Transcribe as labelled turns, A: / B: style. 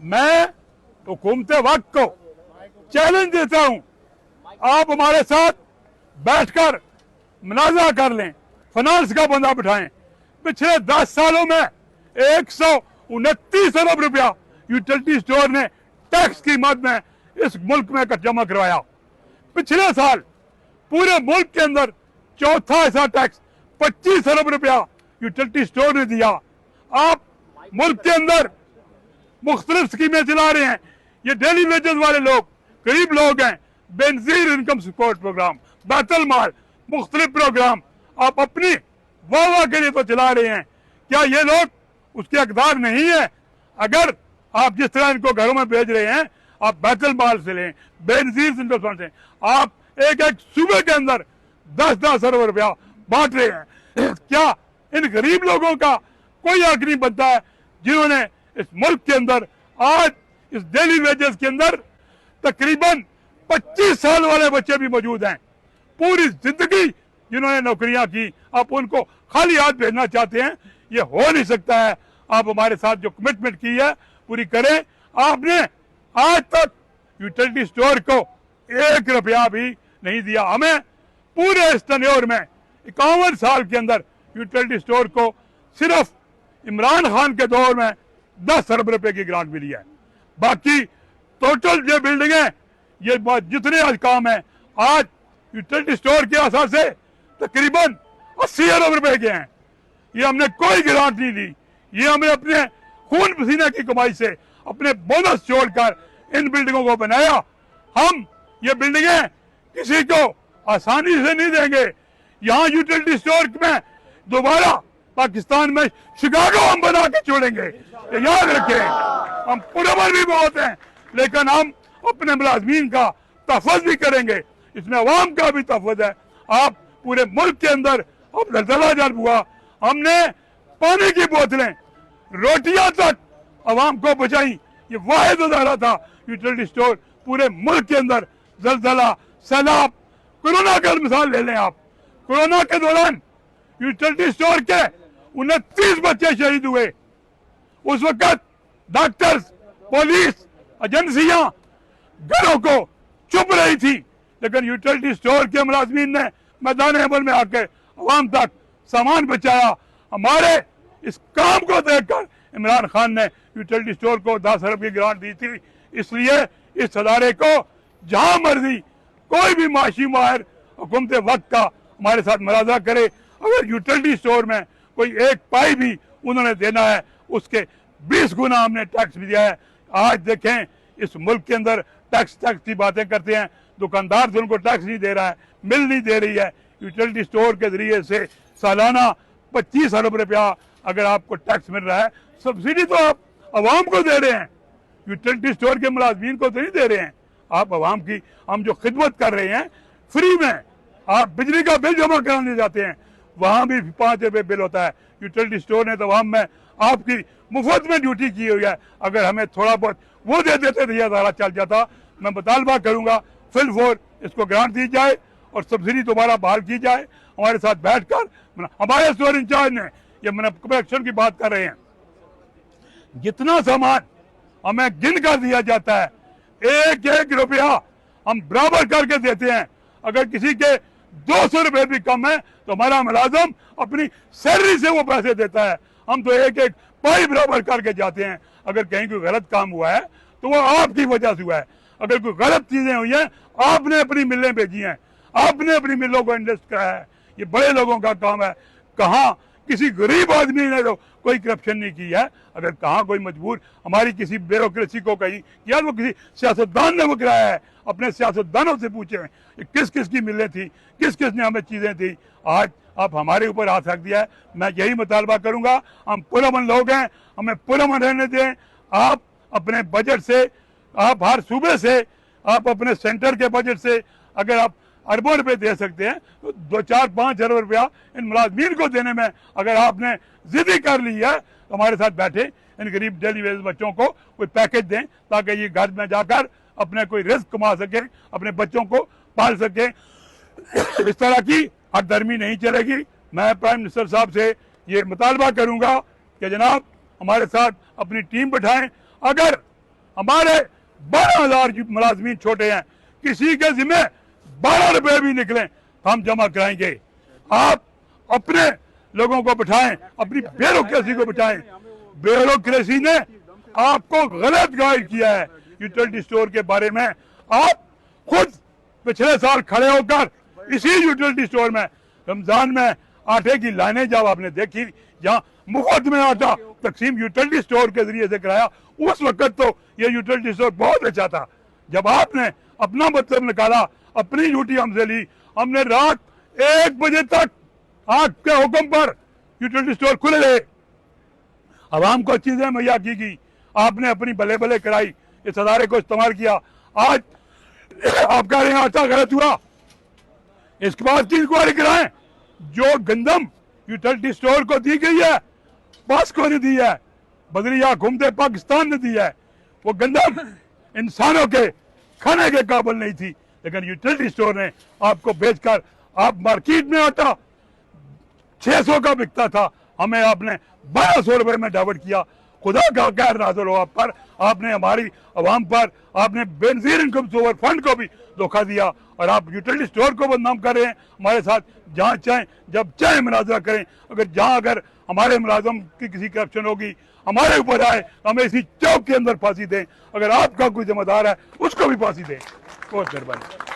A: मैं हुकूमत वक्त को चैलेंज देता हूं, आप हमारे साथ बैठकर मुनाज़ा कर लें, फाइनेंस का बंदा बिठाएं। पिछले 10 सालों में 129 अरब रुपया यूटिलिटी स्टोर ने टैक्स की मद में इस मुल्क में जमा करवाया। पिछले साल पूरे मुल्क के अंदर चौथा ऐसा टैक्स 25 अरब रुपया यूटिलिटी स्टोर ने दिया। आप मुल्क के अंदर मुख्तलिफ स्कीमें चला रहे हैं। ये डेली वेजेस वाले लोग गरीब लोग हैं, Benazir income support programme, Baitul Maal, मुख्तलिफ प्रोग्राम आप अपनी वाह के लिए तो चला रहे हैं। क्या ये लोग उसके हकदार नहीं है? अगर आप जिस तरह इनको घरों में भेज रहे हैं, आप बैतुल माल से लें, बेनजीर इनकम फंड से, आप एक एक सूबे के अंदर 10-10 अरब रुपया बांट रहे हैं। क्या इन गरीब लोगों का कोई हक नहीं बनता है, जिन्होंने इस मुल्क के अंदर आज इस डेली वेजेस के अंदर तकरीबन 25 साल वाले बच्चे भी मौजूद हैं, पूरी जिंदगी जिन्होंने नौकरियां की, आप उनको खाली हाथ भेजना चाहते हैं? ये हो नहीं सकता है। आप हमारे साथ जो कमिटमेंट की है पूरी करें। आपने आज तक यूटिलिटी स्टोर को 1 रुपया भी नहीं दिया। हमें पूरे इस टेन्योर में 51 साल के अंदर यूटिलिटी स्टोर को सिर्फ इमरान खान के दौर में 10 अरब रुपए की ग्रांट मिली है। बाकी टोटल जो बिल्डिंगें, ये जितने आज काम है, आज यूटिलिटी स्टोर के असर से तकरीबन 80 अरब रुपए के हैं। ये हमने कोई ग्रांट नहीं दी, ये हमने अपने खून पसीने की कमाई से अपने बोनस जोड़कर इन बिल्डिंगों को बनाया। हम ये बिल्डिंगें किसी को आसानी से नहीं देंगे। यहाँ यूटिलिटी स्टोर में दोबारा पाकिस्तान में शिकागो हम बना के छोड़ेंगे, याद रखें। हम पुरअमन भी बहुत हैं, लेकिन हम अपने मुलाजमीन का तहफ़्फ़ुज़ भी करेंगे, इसमें अवाम का भी तहफ़्फ़ुज़ है। आप पूरे मुल्क के अंदर अब ज़लज़ला जब हुआ, हमने पानी की बोतलें, रोटियां तक अवाम को बचाई। ये वाहिद उदाहरण था यूटिलिटी स्टोर। पूरे मुल्क के अंदर ज़लज़ला, सैलाब, कोरोना का मिसाल ले लें आप। कोरोना के दौरान यूटिलिटी स्टोर के 29 बच्चे शहीद हुए। उस वक्त डॉक्टर्स, पुलिस, एजेंसियां घरों को चुप रही थी, लेकिन यूटिलिटी स्टोर के मुलाजमीन ने मैदान अमल में आकर अवाम तक सामान बचाया। हमारे इस काम को देखकर इमरान खान ने यूटिलिटी स्टोर को 10 अरब की ग्रांट दी थी। इसलिए इस अदारे को जहां मर्जी कोई भी माशी माहिर हुकूमत वक्त का हमारे साथ मुनाज़ा करे, अगर यूटिलिटी स्टोर में कोई 1 पाई भी उन्होंने देना है, उसके 20 गुना हमने टैक्स भी दिया है। आज देखें इस मुल्क के अंदर टैक्स की बातें करते हैं, दुकानदार से उनको टैक्स नहीं दे रहा है, मिल नहीं दे रही है। यूटिलिटी स्टोर के जरिए से सालाना 25 अरब रुपया अगर आपको टैक्स मिल रहा है, सब्सिडी तो आप अवाम को दे रहे हैं, यूटिलिटी स्टोर के मुलाजमीन को तो नहीं दे रहे हैं। आप अवाम की हम जो खिदमत कर रहे हैं फ्री में, आप बिजली का बिल जमा कराने जाते हैं, वहां भी 5 रुपये बिल होता है। यूटिलिटी स्टोर ने तो अवाम में आपकी मुफ्त में ड्यूटी की हुई है। अगर हमें थोड़ा बहुत वो दे देते तो ये अदारा चल जाता। मैं मुतालबा करूंगा फिल फोर इसको ग्रांट दी जाए और सब्सिडी दोबारा बहाल की जाए। हमारे साथ बैठकर हमारे स्टोर इंचार्ज ने, ये कलेक्शन की बात कर रहे हैं, जितना सामान हमें गिन कर दिया जाता है, 1-1 रुपया हम बराबर करके देते हैं। अगर किसी के 200 रुपए भी कम है तो हमारा मुलाजम अपनी सैलरी से वो पैसे देता है। हम तो 1-1 पाई बराबर करके जाते हैं। अगर कहीं कोई गलत काम हुआ है तो वो आपकी वजह से हुआ है। अगर कोई गलत चीजें हुई हैं, आपने अपनी मिलें भेजी हैं, आपने अपनी मिलों को इन्वेस्ट कराया है। ये बड़े लोगों का काम है। कहाँ किसी गरीब आदमी ने तो कोई करप्शन नहीं की है। अगर कहाँ कोई मजबूर हमारी किसी ब्यूरोक्रेसी को कहीं या वो किसी सियासतदान ने वो कराया है, अपने सियासतदानों से पूछे किस किस की मिलें थी, किस किस ने हमें चीजें दी। आज आप हमारे ऊपर हाथ रख दिया है। मैं यही मुतालबा करूंगा, हम पुरअमन लोग हैं, हमें पुरअमन रहने दें। आप अपने बजट से, आप हर सूबे से, आप अपने सेंटर के बजट से अगर आप अरबों रुपए दे सकते हैं तो 2-4-5 अरब रुपया इन मुलाजमीन को देने में अगर आपने जिद्दी कर ली है तो हमारे साथ बैठे इन गरीब डेली वेज बच्चों को कोई पैकेज दें, ताकि ये घर में जाकर अपने कोई रिस्क कमा सके, अपने बच्चों को पाल सके। इस तरह की हरदर्मी नहीं चलेगी। मैं प्राइम मिनिस्टर साहब से ये मुतालबा करूंगा कि जनाब हमारे साथ अपनी टीम बिठाएं। अगर हमारे 12,000 मुलाजमीन छोटे हैं, किसी के जिम्मे 12 रुपए भी निकले तो हम जमा कराएंगे। आप अपने लोगों को बिठाएं, अपनी ब्यूरोक्रेसी को बिठाएं। ब्यूरोक्रेसी ने आपको गलत गाइड किया है यूटिलिटी स्टोर के बारे में। आप खुद पिछले साल खड़े होकर इसी यूटिलिटी स्टोर में रमजान में आटे की लाइनें जब आपने देखी, जहां मुफ्त में आटा तकसीम यूटिलिटी स्टोर के जरिए से कराया, उस वक्त तो ये यूटिलिटी स्टोर बहुत अच्छा था। जब आपने अपना मतलब निकाला, अपनी ड्यूटी हमसे ली, हमने रात 1 बजे तक आपके हुक्म पर यूटिलिटी स्टोर खुले रहे, आवाम को चीजें मुहैया की गई, आपने अपनी भले भले कराई, इस अदारे को इस्तेमाल किया। आज आप कह रहे हैं आटा गलत हुआ, इसके बाद की इंक्वायरी कराएं। जो गंदम यूटिलिटी स्टोर को दी गई है, पास्को ने दी है, बदरिया घूमते पाकिस्तान ने दी है, वो गंदम इंसानों के खाने के काबिल नहीं थी, लेकिन यूटिलिटी स्टोर ने आपको बेचकर, आप मार्केट में आटा 600 का बिकता था, हमें आपने 1200 रुपए में डाइवर्ट किया। खुदा का कहर नाज़िल हो आप पर, आपने हमारी आवाम पर, आपने बेनजीर इनकम सोवर फंड को भी धोखा दिया, और आप यूटिलिटी स्टोर को बदनाम कर रहे हैं। हमारे साथ जहाँ चाहें जब चाहें मुनाजरा करें, अगर हमारे मुलाजम की किसी करप्शन होगी हमारे ऊपर आए, हमें इसी चौक के अंदर फांसी दें। अगर आपका कोई जिम्मेदार है उसको भी फांसी दें। बहुत मेहरबानी।